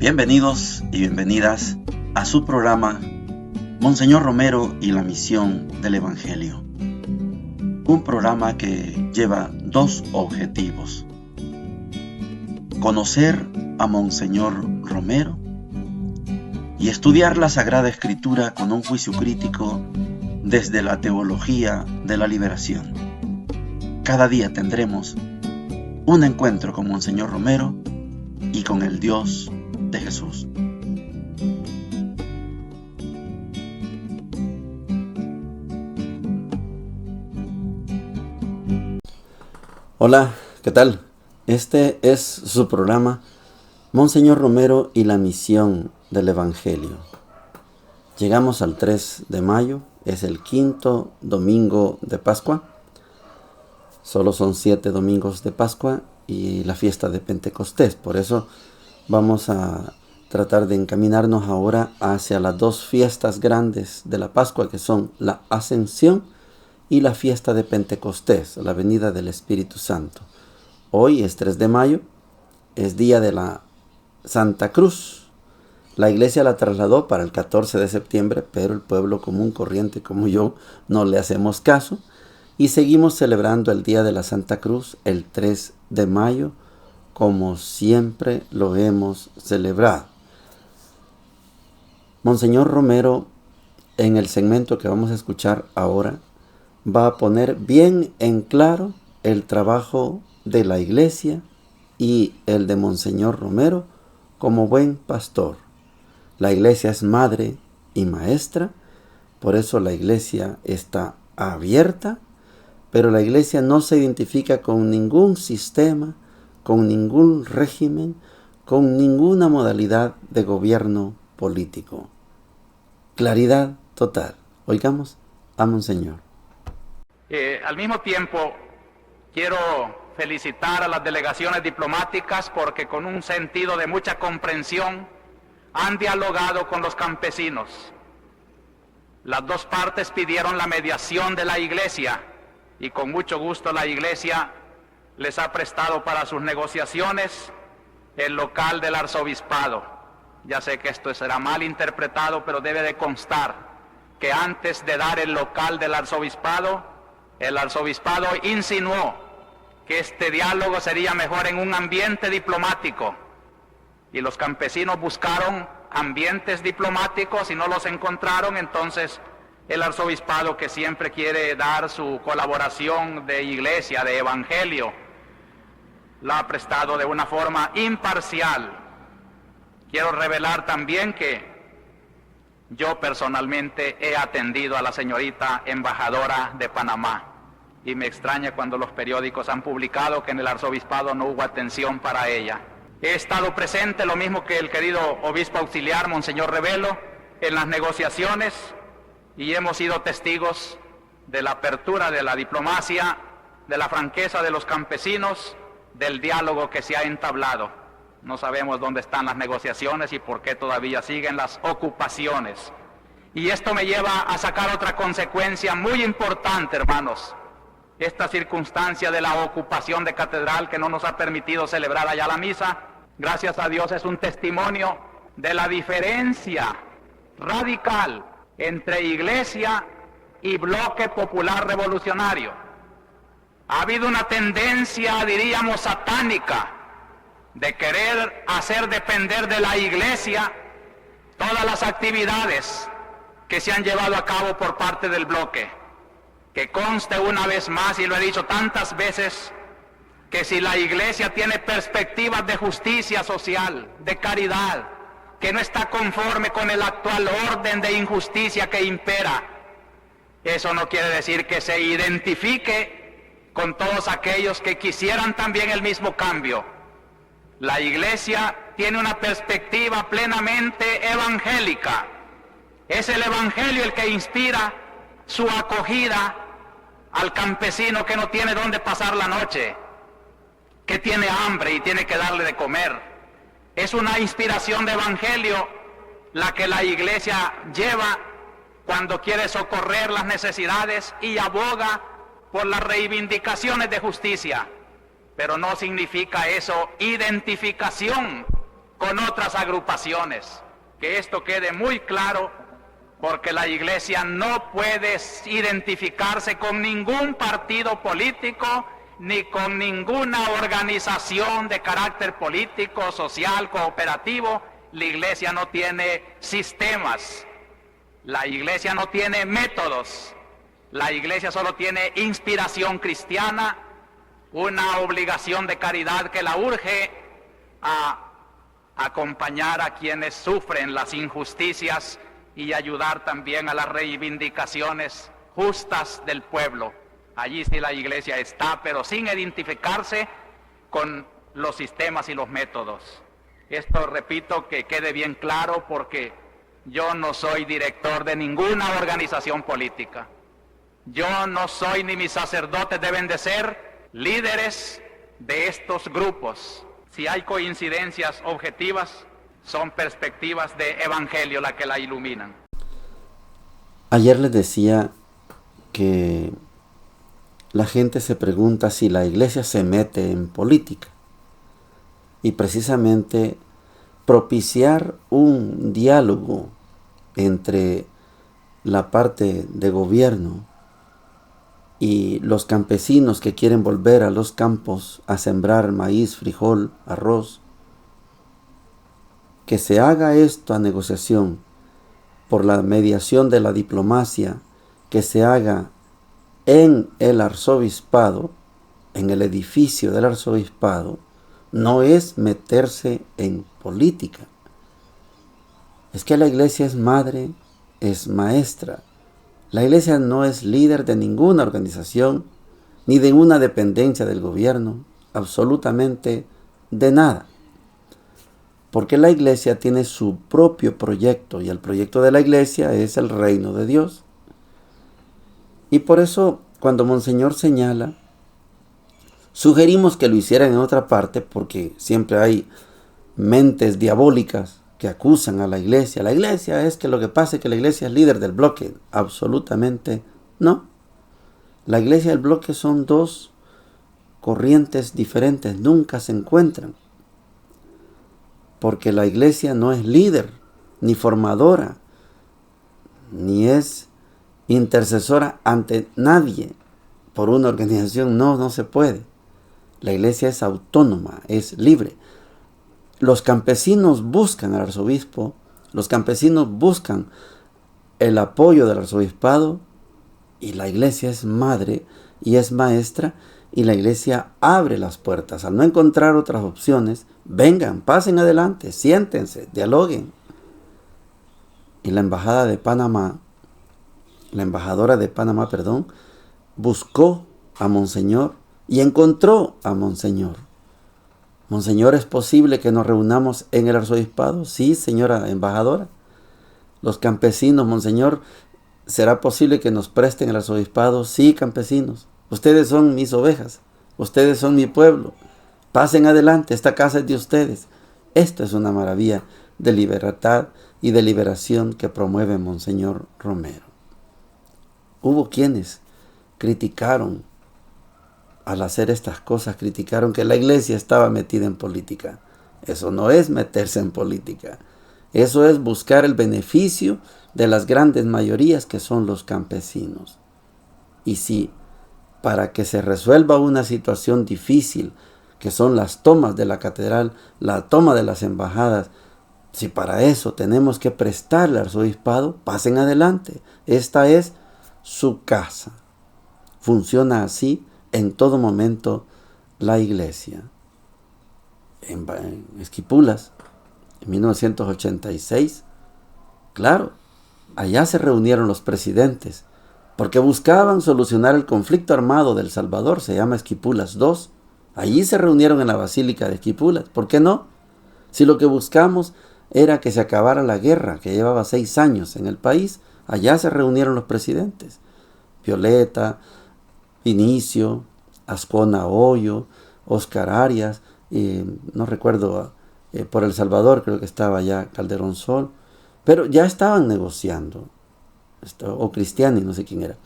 Bienvenidos y bienvenidas a su programa Monseñor Romero y la misión del Evangelio. Un programa que lleva dos objetivos: conocer a Monseñor Romero y estudiar la Sagrada Escritura con un juicio crítico desde la teología de la liberación. Cada día tendremos un encuentro con Monseñor Romero y con el Dios de Jesús. Hola, ¿qué tal? Este es su programa Monseñor Romero y la misión del Evangelio. Llegamos al 3 de mayo, es el quinto domingo de Pascua. Solo son 7 domingos de Pascua y la fiesta de Pentecostés. Por eso vamos a tratar de encaminarnos ahora hacia las dos fiestas grandes de la Pascua, que son la Ascensión y la fiesta de Pentecostés, la venida del Espíritu Santo. Hoy es 3 de mayo, es día de la Santa Cruz. La iglesia la trasladó para el 14 de septiembre, pero el pueblo común corriente como yo no le hacemos caso y seguimos celebrando el día de la Santa Cruz el 3 de mayo, como siempre lo hemos celebrado. Monseñor Romero, en el segmento que vamos a escuchar ahora, va a poner bien en claro el trabajo de la iglesia y el de Monseñor Romero como buen pastor. La iglesia es madre y maestra, por eso la iglesia está abierta, pero la iglesia no se identifica con ningún sistema, con ningún régimen, con ninguna modalidad de gobierno político. Claridad total. Oigamos a Monseñor. Al mismo tiempo, quiero felicitar a las delegaciones diplomáticas porque con un sentido de mucha comprensión han dialogado con los campesinos. Las dos partes pidieron la mediación de la iglesia y con mucho gusto la iglesia les ha prestado para sus negociaciones el local del arzobispado. Ya sé que esto será mal interpretado, pero debe de constar que antes de dar el local del arzobispado, el arzobispado insinuó que este diálogo sería mejor en un ambiente diplomático. Y los campesinos buscaron ambientes diplomáticos y no los encontraron, entonces el arzobispado, que siempre quiere dar su colaboración de iglesia, de evangelio, la ha prestado de una forma imparcial. Quiero revelar también que yo personalmente he atendido a la señorita embajadora de Panamá y me extraña cuando los periódicos han publicado que en el arzobispado no hubo atención para ella. He estado presente, lo mismo que el querido obispo auxiliar, Monseñor Revelo, en las negociaciones y hemos sido testigos de la apertura de la diplomacia, de la franqueza de los campesinos, del diálogo que se ha entablado. No sabemos dónde están las negociaciones y por qué todavía siguen las ocupaciones. Y esto me lleva a sacar otra consecuencia muy importante, hermanos. Esta circunstancia de la ocupación de catedral que no nos ha permitido celebrar allá la misa, gracias a Dios es un testimonio de la diferencia radical entre iglesia y bloque popular revolucionario. Ha habido una tendencia, diríamos, satánica, de querer hacer depender de la iglesia todas las actividades que se han llevado a cabo por parte del bloque. Que conste una vez más, y lo he dicho tantas veces, que si la iglesia tiene perspectivas de justicia social, de caridad, que no está conforme con el actual orden de injusticia que impera, eso no quiere decir que se identifique con todos aquellos que quisieran también el mismo cambio. La iglesia tiene una perspectiva plenamente evangélica. Es el evangelio el que inspira su acogida al campesino que no tiene dónde pasar la noche, que tiene hambre y tiene que darle de comer. Es una inspiración de evangelio la que la iglesia lleva cuando quiere socorrer las necesidades y aboga por las reivindicaciones de justicia. Pero no significa eso identificación con otras agrupaciones. Que esto quede muy claro, porque la Iglesia no puede identificarse con ningún partido político ni con ninguna organización de carácter político, social, cooperativo. La Iglesia no tiene sistemas, la Iglesia no tiene métodos, la Iglesia solo tiene inspiración cristiana, una obligación de caridad que la urge a acompañar a quienes sufren las injusticias y ayudar también a las reivindicaciones justas del pueblo. Allí sí la Iglesia está, pero sin identificarse con los sistemas y los métodos. Esto, repito, que quede bien claro, porque yo no soy director de ninguna organización política. Yo no soy, ni mis sacerdotes deben de ser líderes de estos grupos. Si hay coincidencias objetivas, son perspectivas de evangelio las que la iluminan. Ayer les decía que la gente se pregunta si la Iglesia se mete en política. Y precisamente propiciar un diálogo entre la parte de gobierno y los campesinos que quieren volver a los campos a sembrar maíz, frijol, arroz, que se haga esto a negociación por la mediación de la diplomacia, que se haga en el arzobispado, en el edificio del arzobispado, no es meterse en política. Es que la Iglesia es madre, es maestra. La Iglesia no es líder de ninguna organización, ni de una dependencia del gobierno, absolutamente de nada. Porque la Iglesia tiene su propio proyecto, y el proyecto de la Iglesia es el reino de Dios. Y por eso, cuando Monseñor señala, sugerimos que lo hicieran en otra parte, porque siempre hay mentes diabólicas que acusan a la Iglesia. La Iglesia es que lo que pasa es que la Iglesia es líder del bloque. Absolutamente no. La Iglesia y el bloque son dos corrientes diferentes, nunca se encuentran. Porque la Iglesia no es líder, ni formadora, ni es intercesora ante nadie por una organización. No se puede. La Iglesia es autónoma, es libre. Los campesinos buscan al arzobispo, los campesinos buscan el apoyo del arzobispado, y la Iglesia es madre y es maestra, y la Iglesia abre las puertas. Al no encontrar otras opciones, vengan, pasen adelante, siéntense, dialoguen. Y la embajadora de Panamá, buscó a Monseñor y encontró a Monseñor. Monseñor, ¿es posible que nos reunamos en el arzobispado? Sí, señora embajadora. Los campesinos, Monseñor, ¿será posible que nos presten el arzobispado? Sí, campesinos. Ustedes son mis ovejas. Ustedes son mi pueblo. Pasen adelante, esta casa es de ustedes. Esto es una maravilla de libertad y de liberación que promueve Monseñor Romero. Hubo quienes criticaron, al hacer estas cosas, criticaron que la Iglesia estaba metida en política. Eso no es meterse en política. Eso es buscar el beneficio de las grandes mayorías, que son los campesinos. Y si para que se resuelva una situación difícil, que son las tomas de la catedral, la toma de las embajadas, si para eso tenemos que prestarle al arzobispado, pasen adelante. Esta es su casa. Funciona así en todo momento la Iglesia. En Esquipulas, en 1986, claro, allá se reunieron los presidentes, porque buscaban solucionar el conflicto armado del Salvador. Se llama Esquipulas II. Allí se reunieron en la Basílica de Esquipulas. ¿Por qué no? Si lo que buscamos era que se acabara la guerra, que llevaba 6 años en el país, allá se reunieron los presidentes. Violeta, Vinicio, Ascona Hoyo, Oscar Arias, no recuerdo, por El Salvador creo que estaba ya Calderón Sol, pero ya estaban negociando, o Cristiani, no sé quién era,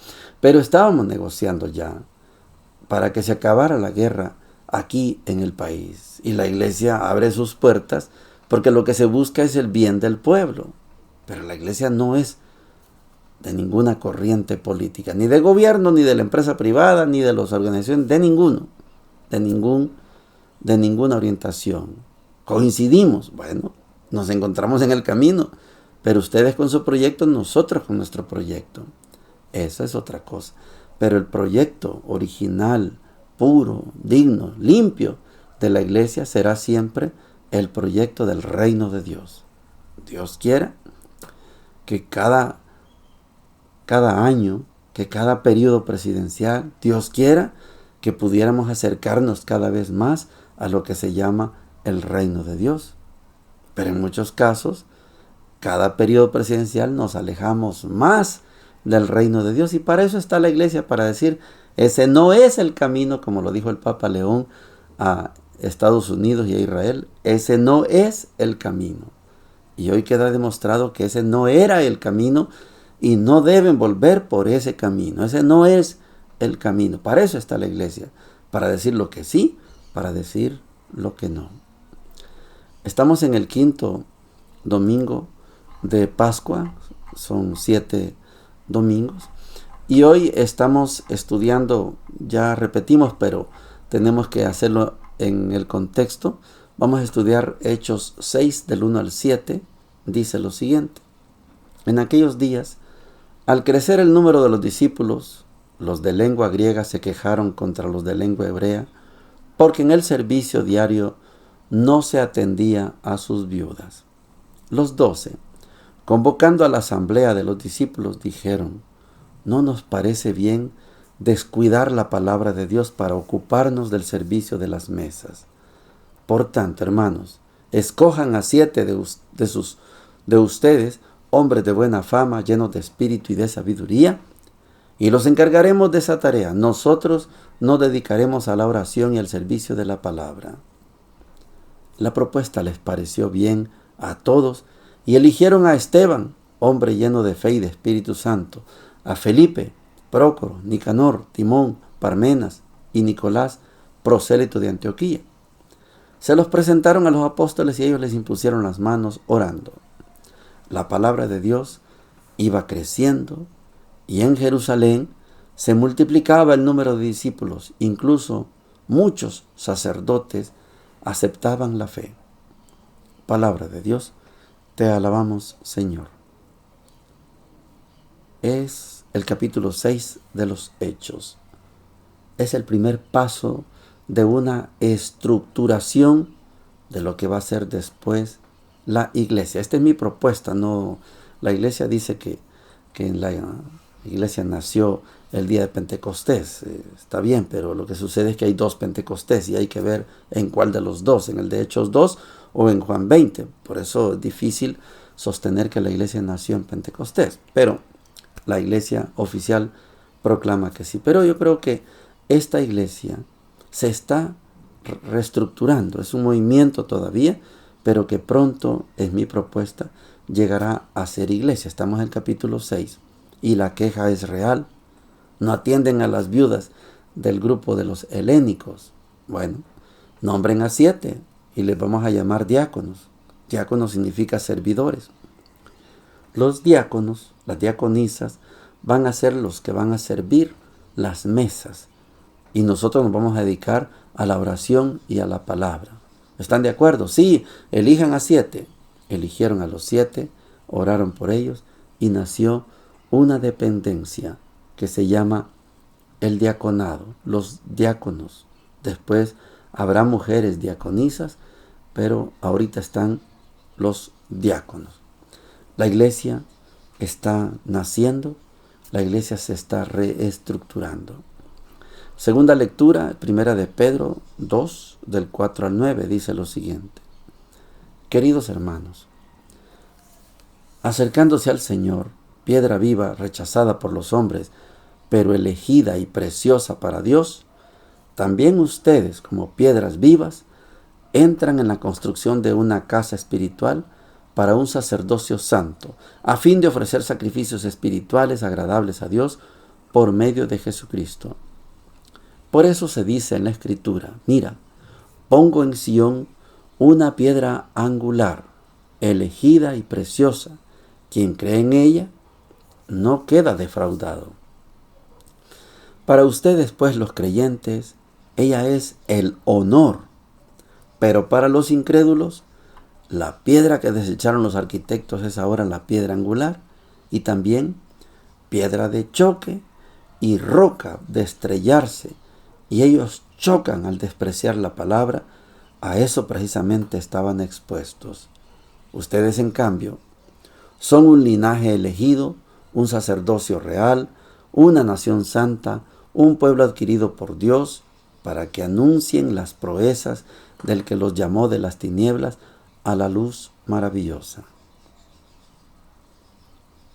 pero estábamos negociando ya para que se acabara la guerra aquí en el país. Y la Iglesia abre sus puertas porque lo que se busca es el bien del pueblo. Pero la iglesia no es de ninguna corriente política, ni de gobierno, ni de la empresa privada, ni de las organizaciones, de ninguna orientación. Coincidimos, bueno, nos encontramos en el camino, pero ustedes con su proyecto, nosotros con nuestro proyecto. Esa es otra cosa. Pero el proyecto original, puro, digno, limpio de la iglesia será siempre el proyecto del reino de Dios. Dios quiera que cada año, que cada periodo presidencial, Dios quiera que pudiéramos acercarnos cada vez más a lo que se llama el reino de Dios. Pero en muchos casos, cada periodo presidencial nos alejamos más del reino de Dios, y para eso está la iglesia, para decir, ese no es el camino, como lo dijo el Papa León a Estados Unidos y a Israel, ese no es el camino. Y hoy queda demostrado que ese no era el camino y no deben volver por ese camino. Ese no es el camino. Para eso está la iglesia, para decir lo que sí, para decir lo que no. Estamos en el 5º domingo de Pascua, son 7 domingos, y hoy estamos estudiando, ya repetimos, pero tenemos que hacerlo en el contexto. Vamos a estudiar Hechos 6 del 1 al 7, dice lo siguiente: en aquellos días, al crecer el número de los discípulos, los de lengua griega se quejaron contra los de lengua hebrea, porque en el servicio diario no se atendía a sus viudas. Los 12, convocando a la asamblea de los discípulos, dijeron: no nos parece bien descuidar la palabra de Dios para ocuparnos del servicio de las mesas. Por tanto, hermanos, escojan a 7 de ustedes, hombres de buena fama, llenos de espíritu y de sabiduría, y los encargaremos de esa tarea. Nosotros nos dedicaremos a la oración y al servicio de la palabra. La propuesta les pareció bien a todos, y eligieron a Esteban, hombre lleno de fe y de Espíritu Santo, a Felipe, Prócoro, Nicanor, Timón, Parmenas y Nicolás, prosélito de Antioquía. Se los presentaron a los apóstoles y ellos les impusieron las manos orando. La palabra de Dios iba creciendo y en Jerusalén se multiplicaba el número de discípulos. Incluso muchos sacerdotes aceptaban la fe. Palabra de Dios, te alabamos, Señor. Es el capítulo 6 de los Hechos. Es el primer paso de una estructuración de lo que va a ser después la iglesia. Esta es mi propuesta. No, la iglesia dice que en la iglesia nació el día de Pentecostés. Está bien, pero lo que sucede es que hay 2 Pentecostés y hay que ver en cuál de los 2, en el de Hechos 2 o en Juan 20. Por eso es difícil sostener que la iglesia nació en Pentecostés. Pero la iglesia oficial proclama que sí. Pero yo creo que esta iglesia se está reestructurando. Es un movimiento todavía, pero que pronto, es mi propuesta, llegará a ser iglesia. Estamos en el capítulo 6 y la queja es real. No atienden a las viudas del grupo de los helénicos. Bueno, nombren a 7 y les vamos a llamar diáconos. Diáconos significa servidores. Los diáconos, las diaconisas, van a ser los que van a servir las mesas. Y nosotros nos vamos a dedicar a la oración y a la palabra. ¿Están de acuerdo? Sí, elijan a 7. Eligieron a los 7, oraron por ellos y nació una dependencia que se llama el diaconado, los diáconos. Después habrá mujeres diaconisas, pero ahorita están los diáconos. La iglesia está naciendo, la iglesia se está reestructurando. Segunda lectura, primera de Pedro 2, del 4 al 9, dice lo siguiente: queridos hermanos, acercándose al Señor, piedra viva, rechazada por los hombres, pero elegida y preciosa para Dios, también ustedes, como piedras vivas, entran en la construcción de una casa espiritual para un sacerdocio santo, a fin de ofrecer sacrificios espirituales agradables a Dios por medio de Jesucristo. Por eso se dice en la Escritura: mira, pongo en Sión una piedra angular, elegida y preciosa. Quien cree en ella no queda defraudado. Para ustedes, pues, los creyentes, ella es el honor, pero para los incrédulos, la piedra que desecharon los arquitectos es ahora la piedra angular y también piedra de choque y roca de estrellarse. Y ellos chocan al despreciar la palabra. A eso precisamente estaban expuestos. Ustedes, en cambio, son un linaje elegido, un sacerdocio real, una nación santa, un pueblo adquirido por Dios, para que anuncien las proezas del que los llamó de las tinieblas a la luz maravillosa.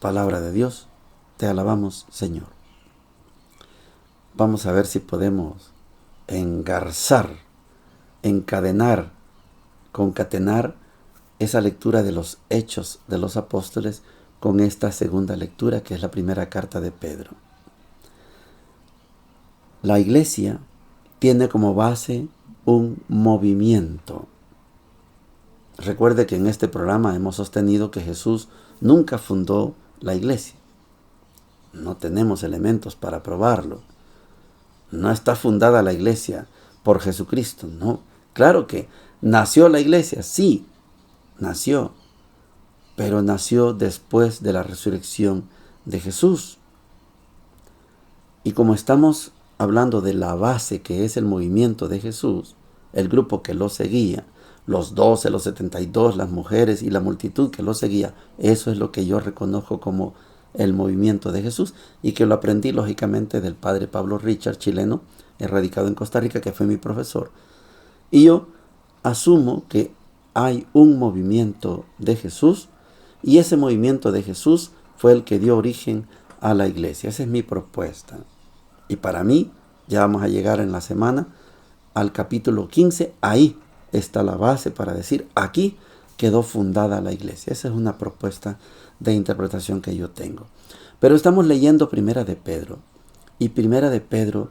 Palabra de Dios, te alabamos, Señor. Vamos a ver si podemos engarzar, encadenar, concatenar esa lectura de los Hechos de los Apóstoles con esta segunda lectura, que es la primera carta de Pedro. La iglesia tiene como base un movimiento. Recuerde que en este programa hemos sostenido que Jesús nunca fundó la iglesia. No tenemos elementos para probarlo. No está fundada la iglesia por Jesucristo, no. Claro que nació la iglesia, sí, nació, pero nació después de la resurrección de Jesús. Y como estamos hablando de la base que es el movimiento de Jesús, el grupo que lo seguía, los 12, los 72, las mujeres y la multitud que lo seguía, eso es lo que yo reconozco como el movimiento de Jesús y que lo aprendí lógicamente del padre Pablo Richard, chileno, radicado en Costa Rica, que fue mi profesor. Y yo asumo que hay un movimiento de Jesús y ese movimiento de Jesús fue el que dio origen a la iglesia. Esa es mi propuesta. Y para mí, ya vamos a llegar en la semana al capítulo 15, ahí está la base para decir, aquí quedó fundada la iglesia. Esa es una propuesta de interpretación que yo tengo. Pero estamos leyendo Primera de Pedro. Y Primera de Pedro,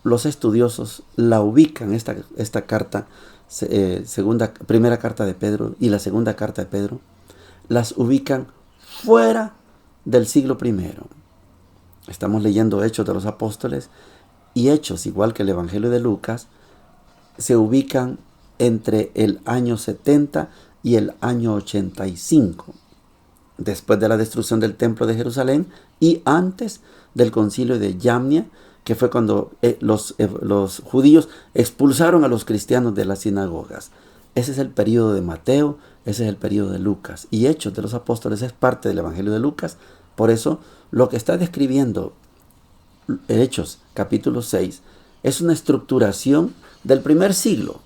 los estudiosos la ubican, esta carta, primera carta de Pedro y la segunda carta de Pedro, las ubican fuera del siglo I. Estamos leyendo Hechos de los Apóstoles y Hechos, igual que el Evangelio de Lucas, se ubican entre el año 70 y el año 85, después de la destrucción del templo de Jerusalén y antes del concilio de Yamnia, que fue cuando los judíos expulsaron a los cristianos de las sinagogas. Ese es el periodo de Mateo, ese es el periodo de Lucas. Y Hechos de los Apóstoles es parte del Evangelio de Lucas. Por eso, lo que está describiendo Hechos, capítulo 6, es una estructuración del primer siglo.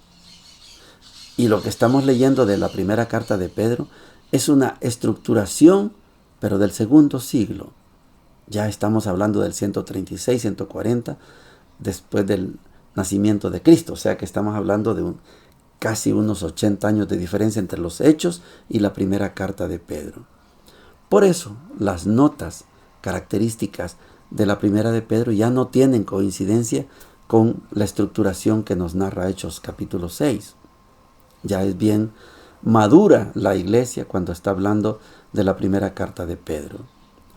Y lo que estamos leyendo de la primera carta de Pedro es una estructuración, pero del segundo siglo. Ya estamos hablando del 136, 140, después del nacimiento de Cristo. O sea que estamos hablando de casi unos 80 años de diferencia entre los Hechos y la primera carta de Pedro. Por eso, las notas características de la primera de Pedro ya no tienen coincidencia con la estructuración que nos narra Hechos capítulo 6. Ya es bien madura la iglesia cuando está hablando de la primera carta de Pedro.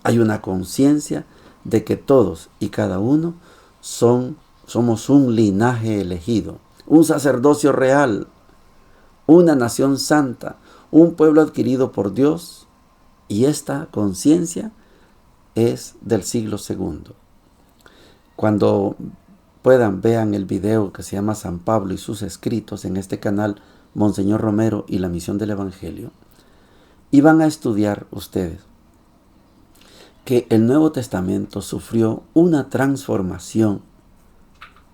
Hay una conciencia de que todos y cada uno somos un linaje elegido, un sacerdocio real, una nación santa, un pueblo adquirido por Dios. Y esta conciencia es del siglo II. Cuando puedan, vean el video que se llama San Pablo y sus escritos en este canal Monseñor Romero y la misión del Evangelio. Y van a estudiar ustedes que el Nuevo Testamento sufrió una transformación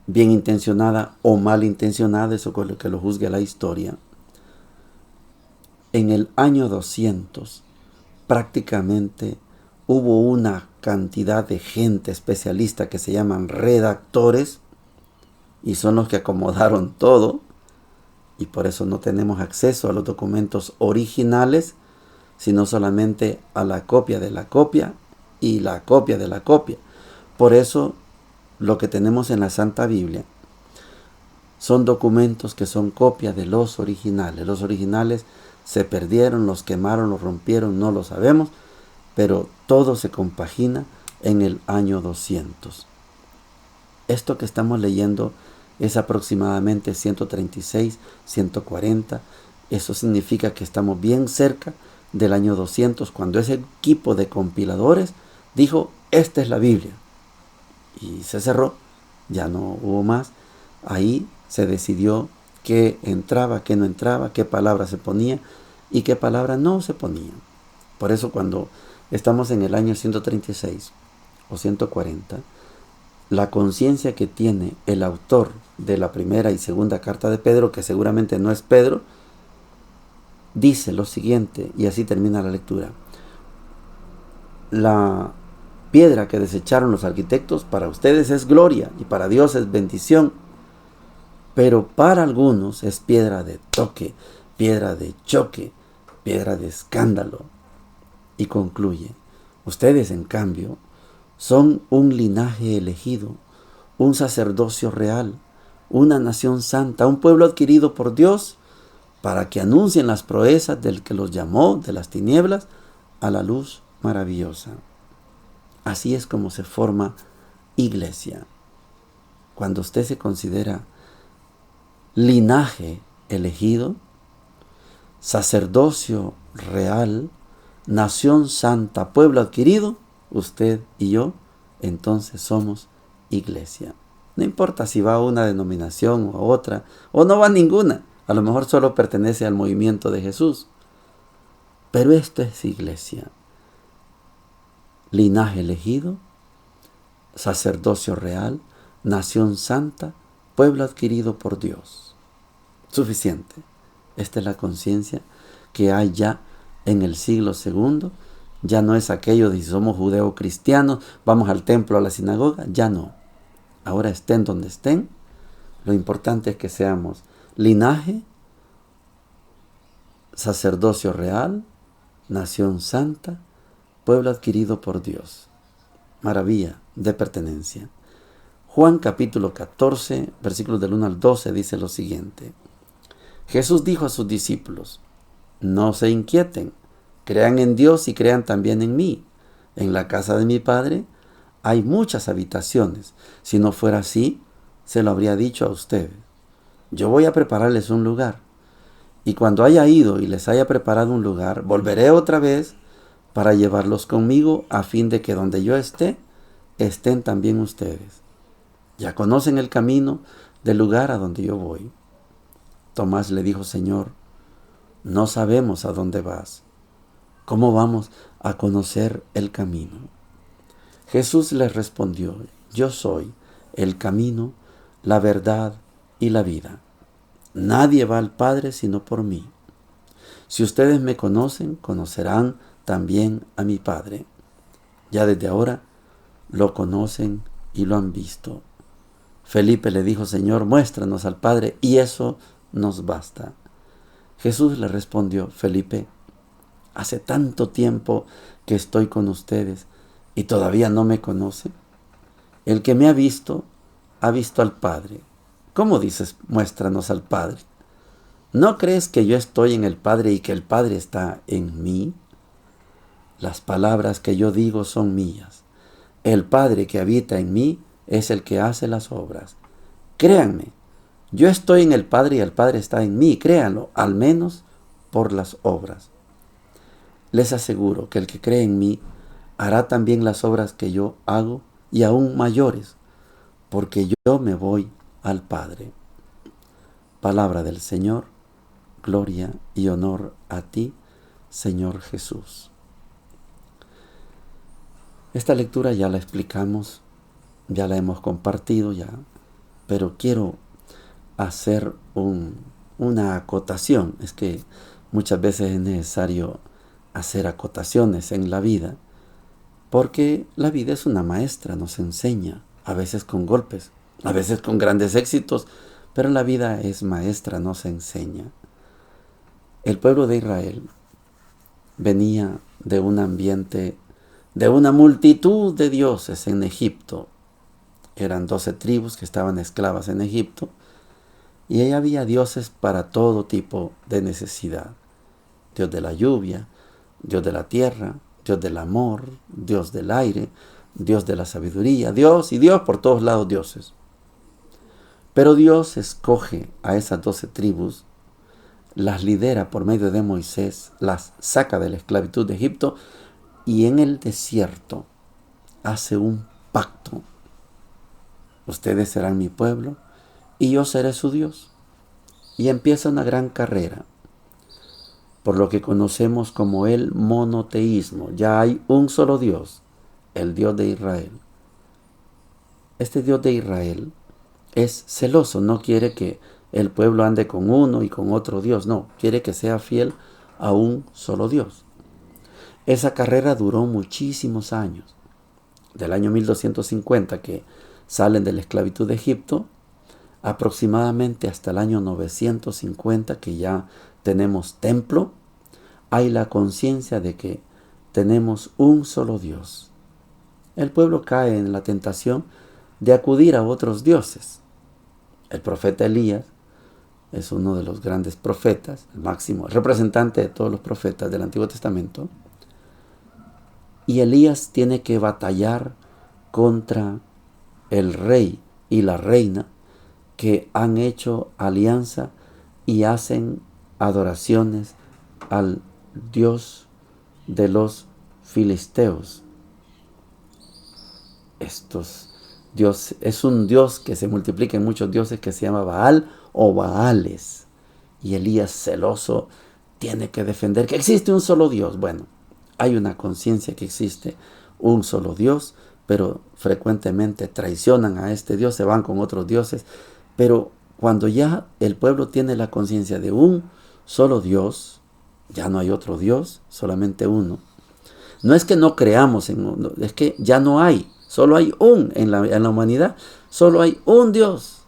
bien intencionada o mal intencionada, eso con lo que lo juzgue la historia. En el año 200 prácticamente hubo una cantidad de gente especialista que se llaman redactores y son los que acomodaron todo y por eso no tenemos acceso a los documentos originales, sino solamente a la copia de la copia y la copia de la copia. Por eso lo que tenemos en la Santa Biblia son documentos que son copia de los originales. Los originales se perdieron, los quemaron, los rompieron, no lo sabemos, pero todo se compagina en el año 200. Esto que estamos leyendo es aproximadamente 136, 140. Eso significa que estamos bien cerca del año 200, cuando ese equipo de compiladores dijo, esta es la Biblia. Y se cerró, ya no hubo más. Ahí se decidió qué entraba, qué no entraba, qué palabra se ponía y qué palabra no se ponía. Por eso cuando estamos en el año 136 o 140, la conciencia que tiene el autor de la primera y segunda carta de Pedro, que seguramente no es Pedro, dice lo siguiente, y así termina la lectura. La piedra que desecharon los arquitectos para ustedes es gloria y para Dios es bendición, pero para algunos es piedra de toque, piedra de choque, piedra de escándalo. Y concluye, ustedes en cambio son un linaje elegido, un sacerdocio real, una nación santa, un pueblo adquirido por Dios, para que anuncien las proezas del que los llamó de las tinieblas a la luz maravillosa. Así es como se forma iglesia. Cuando usted se considera linaje elegido, sacerdocio real, nación santa, pueblo adquirido, usted y yo, entonces somos iglesia. No importa si va a una denominación o a otra, o no va a ninguna. A lo mejor solo pertenece al movimiento de Jesús. Pero esto es iglesia. Linaje elegido, sacerdocio real, nación santa, pueblo adquirido por Dios. Suficiente. Esta es la conciencia que hay ya en el siglo II. Ya no es aquello de si somos judeo-cristianos, vamos al templo, a la sinagoga. Ya no. Ahora estén donde estén. Lo importante es que seamos linaje, sacerdocio real, nación santa, pueblo adquirido por Dios. Maravilla de pertenencia. Juan capítulo 14, versículos del 1 al 12 dice lo siguiente. Jesús dijo a sus discípulos, no se inquieten, crean en Dios y crean también en mí. En la casa de mi Padre hay muchas habitaciones. Si no fuera así, se lo habría dicho a ustedes. Yo voy a prepararles un lugar. Y cuando haya ido y les haya preparado un lugar, volveré otra vez para llevarlos conmigo a fin de que donde yo esté, estén también ustedes. Ya conocen el camino del lugar a donde yo voy. Tomás le dijo, Señor, no sabemos a dónde vas. ¿Cómo vamos a conocer el camino? Jesús les respondió, yo soy el camino, la verdad y la vida. Nadie va al Padre sino por mí. Si ustedes me conocen, conocerán también a mi Padre. Ya desde ahora lo conocen y lo han visto. Felipe le dijo, Señor, muéstranos al Padre y eso nos basta. Jesús le respondió, Felipe, hace tanto tiempo que estoy con ustedes y todavía no me conocen. El que me ha visto al Padre. ¿Cómo dices, muéstranos al Padre? ¿No crees que yo estoy en el Padre y que el Padre está en mí? Las palabras que yo digo son mías. El Padre que habita en mí es el que hace las obras. Créanme, yo estoy en el Padre y el Padre está en mí. Créanlo, al menos por las obras. Les aseguro que el que cree en mí hará también las obras que yo hago y aún mayores, porque yo me voy al Padre. Palabra del Señor, gloria y honor a ti, Señor Jesús. Esta lectura ya la explicamos, ya la hemos compartido ya, pero quiero hacer una acotación. Es que muchas veces es necesario hacer acotaciones en la vida, porque la vida es una maestra, nos enseña, a veces con golpes, a veces con grandes éxitos, pero la vida es maestra, nos enseña. El pueblo de Israel venía de un ambiente, de una multitud de dioses en Egipto. Eran 12 tribus que estaban esclavas en Egipto Y ahí había dioses para todo tipo de necesidad. Dios de la lluvia, Dios de la tierra, Dios del amor, Dios del aire, Dios de la sabiduría, Dios y Dios por todos lados dioses. Pero Dios escoge a esas 12 tribus, las lidera por medio de Moisés, las saca de la esclavitud de Egipto y en el desierto hace un pacto. Ustedes serán mi pueblo y yo seré su Dios. Y empieza una gran carrera, por lo que conocemos como el monoteísmo. Ya hay un solo Dios, el Dios de Israel. Este Dios de Israel es celoso, no quiere que el pueblo ande con uno y con otro Dios, no, quiere que sea fiel a un solo Dios. Esa carrera duró muchísimos años, del año 1250 que salen de la esclavitud de Egipto, aproximadamente hasta el año 950 que ya tenemos templo, hay la conciencia de que tenemos un solo Dios. El pueblo cae en la tentación de acudir a otros dioses. El profeta Elías es uno de los grandes profetas, el máximo, el representante de todos los profetas del Antiguo Testamento. Y Elías tiene que batallar contra el rey y la reina que han hecho alianza y hacen adoraciones al Dios de los filisteos. Dios es un Dios que se multiplica en muchos dioses que se llama Baal o Baales. Y Elías, celoso, tiene que defender que existe un solo Dios. Bueno, hay una conciencia que existe un solo Dios, pero frecuentemente traicionan a este Dios, se van con otros dioses. Pero cuando ya el pueblo tiene la conciencia de un solo Dios, ya no hay otro Dios, solamente uno. No es que no creamos en uno, es que ya no hay. Solo hay en la humanidad, solo hay un Dios.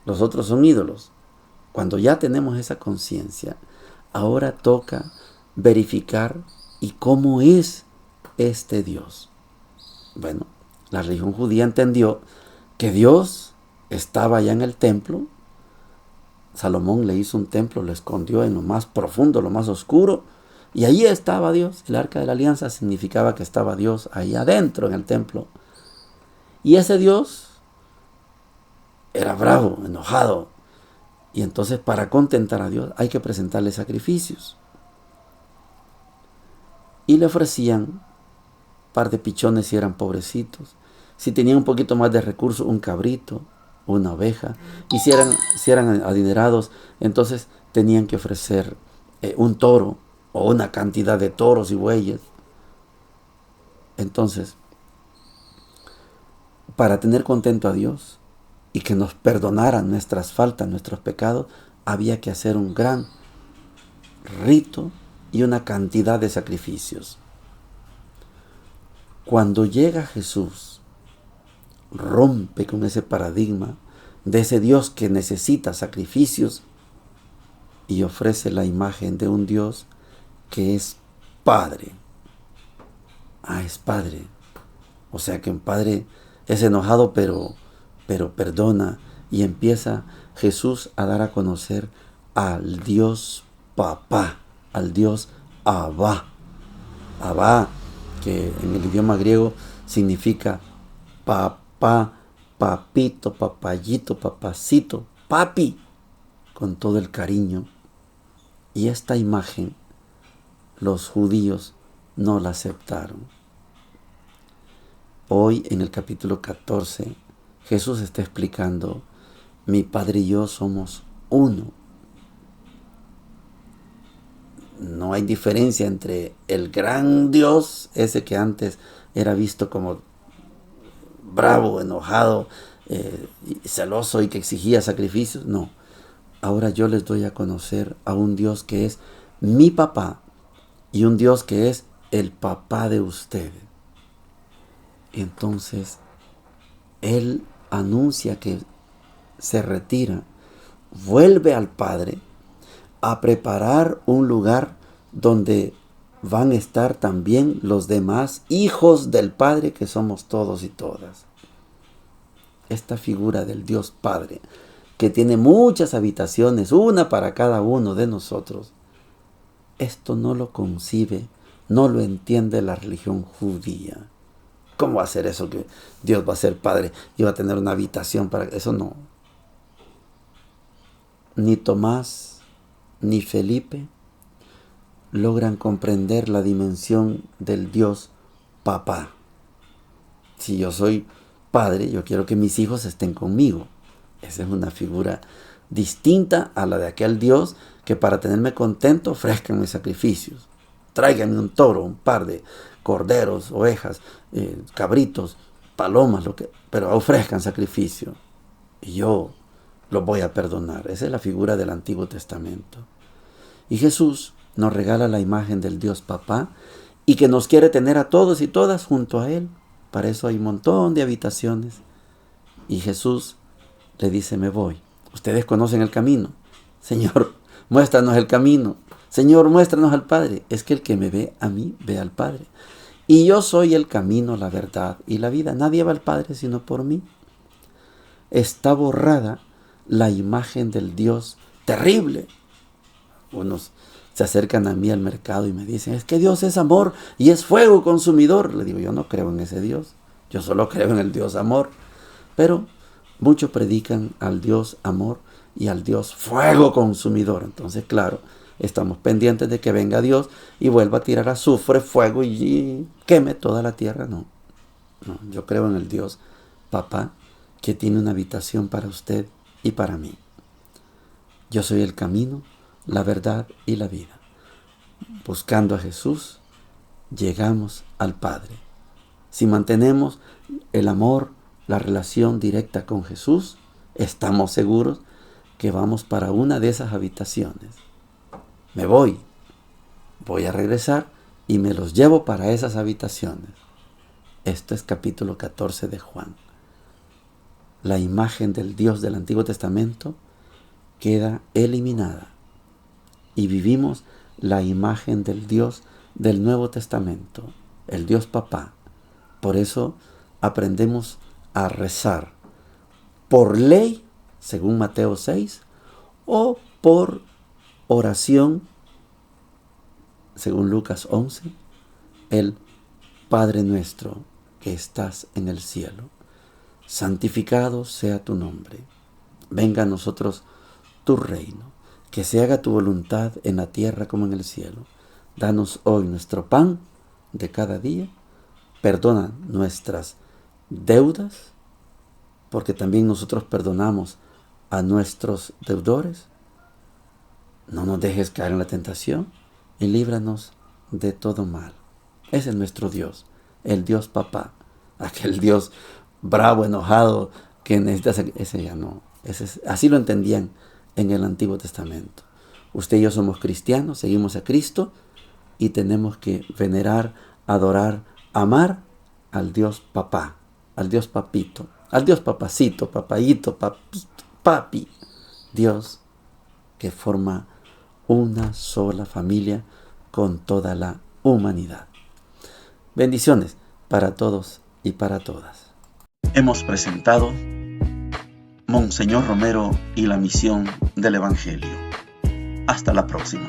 Los otros son ídolos. Cuando ya tenemos esa conciencia, ahora toca verificar y cómo es este Dios. Bueno, la religión judía entendió que Dios estaba allá en el templo. Salomón le hizo un templo, lo escondió en lo más profundo, lo más oscuro. Y allí estaba Dios. El arca de la alianza significaba que estaba Dios ahí adentro en el templo. Y ese Dios era bravo, enojado. Y entonces para contentar a Dios hay que presentarle sacrificios. Y le ofrecían un par de pichones si eran pobrecitos. Si tenían un poquito más de recursos, un cabrito, una oveja. Y si eran adinerados, entonces tenían que ofrecer un toro o una cantidad de toros y bueyes. Entonces, para tener contento a Dios y que nos perdonaran nuestras faltas, nuestros pecados, había que hacer un gran rito y una cantidad de sacrificios. Cuando llega Jesús, rompe con ese paradigma de ese Dios que necesita sacrificios y ofrece la imagen de un Dios que es Padre. Es Padre. O sea que un Padre es enojado, pero perdona. Y empieza Jesús a dar a conocer al Dios Papá, al Dios Abba. Abba, que en el idioma griego significa papá, papito, papayito, papacito, papi, con todo el cariño. Y esta imagen los judíos no la aceptaron. Hoy en el capítulo 14, Jesús está explicando, mi Padre y yo somos uno. No hay diferencia entre el gran Dios, ese que antes era visto como bravo, enojado, celoso y que exigía sacrificios. No, ahora yo les doy a conocer a un Dios que es mi papá y un Dios que es el papá de ustedes. Entonces, Él anuncia que se retira, vuelve al Padre a preparar un lugar donde van a estar también los demás hijos del Padre que somos todos y todas. Esta figura del Dios Padre que tiene muchas habitaciones, una para cada uno de nosotros. Esto no lo concibe, no lo entiende la religión judía. ¿Cómo va a ser eso que Dios va a ser Padre y va a tener una habitación para eso? No. Ni Tomás ni Felipe logran comprender la dimensión del Dios Papá. Si yo soy padre, yo quiero que mis hijos estén conmigo. Esa es una figura distinta a la de aquel Dios que para tenerme contento ofrezcan mis sacrificios. Tráiganme un toro, un par de corderos, ovejas, cabritos, palomas, pero ofrezcan sacrificio. Y yo los voy a perdonar. Esa es la figura del Antiguo Testamento. Y Jesús nos regala la imagen del Dios Papá y que nos quiere tener a todos y todas junto a Él. Para eso hay un montón de habitaciones. Y Jesús le dice, me voy. Ustedes conocen el camino. Señor, muéstranos el camino. Señor, muéstranos al Padre. Es que el que me ve a mí, ve al Padre. Y yo soy el camino, la verdad y la vida. Nadie va al Padre sino por mí. Está borrada la imagen del Dios terrible. Unos se acercan a mí al mercado y me dicen, es que Dios es amor y es fuego consumidor. Le digo, yo no creo en ese Dios. Yo solo creo en el Dios amor. Pero muchos predican al Dios amor y al Dios fuego consumidor. Entonces, claro, estamos pendientes de que venga Dios y vuelva a tirar azufre, fuego y queme toda la tierra. No, yo creo en el Dios Papá que tiene una habitación para usted y para mí. Yo soy el camino, la verdad y la vida. Buscando a Jesús, llegamos al Padre. Si mantenemos el amor, la relación directa con Jesús, estamos seguros que vamos para una de esas habitaciones. Me voy a regresar y me los llevo para esas habitaciones. Esto es capítulo 14 de Juan. La imagen del Dios del Antiguo Testamento queda eliminada y vivimos la imagen del Dios del Nuevo Testamento, el Dios Papá. Por eso aprendemos a rezar por ley, según Mateo 6, o por oración, según Lucas 11, el Padre nuestro que estás en el cielo. Santificado sea tu nombre. Venga a nosotros tu reino. Que se haga tu voluntad en la tierra como en el cielo. Danos hoy nuestro pan de cada día. Perdona nuestras deudas, porque también nosotros perdonamos a nuestros deudores. No nos dejes caer en la tentación y líbranos de todo mal. Ese es nuestro Dios, el Dios Papá, aquel Dios bravo, enojado, que necesita, ese ya no. Así lo entendían en el Antiguo Testamento. Usted y yo somos cristianos, seguimos a Cristo y tenemos que venerar, adorar, amar al Dios Papá, al Dios Papito, al Dios Papacito, Papayito, Papi, Dios que forma una sola familia con toda la humanidad. Bendiciones para todos y para todas. Hemos presentado Monseñor Romero y la misión del Evangelio. Hasta la próxima.